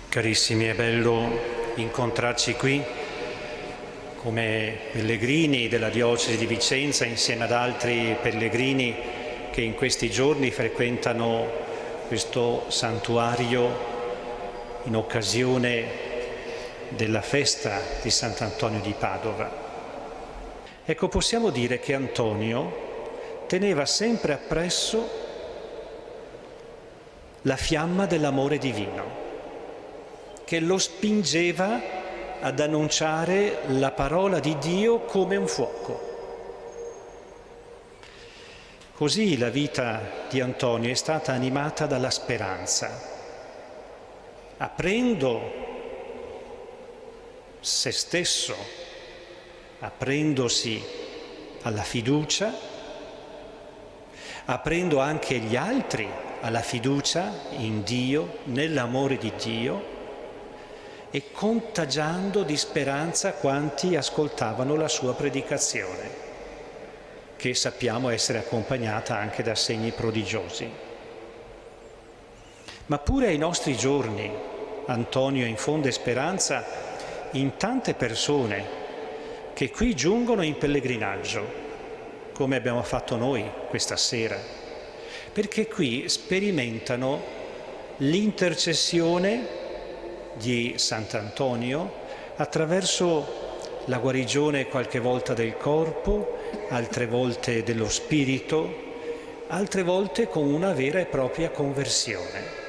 Carissimi, è bello incontrarci qui come pellegrini della diocesi di Vicenza insieme ad altri pellegrini che in questi giorni frequentano questo santuario in occasione della festa di Sant'Antonio di Padova. Ecco, possiamo dire che Antonio teneva sempre appresso la fiamma dell'amore divino, che lo spingeva ad annunciare la parola di Dio come un fuoco. Così la vita di Antonio è stata animata dalla speranza, aprendo se stesso, aprendosi alla fiducia, aprendo anche gli altri alla fiducia in Dio, nell'amore di Dio, e contagiando di speranza quanti ascoltavano la sua predicazione, che sappiamo essere accompagnata anche da segni prodigiosi. Ma pure ai nostri giorni Antonio infonde speranza in tante persone che qui giungono in pellegrinaggio, come abbiamo fatto noi questa sera, perché qui sperimentano l'intercessione di Sant'Antonio attraverso la guarigione qualche volta del corpo, altre volte dello spirito, altre volte con una vera e propria conversione.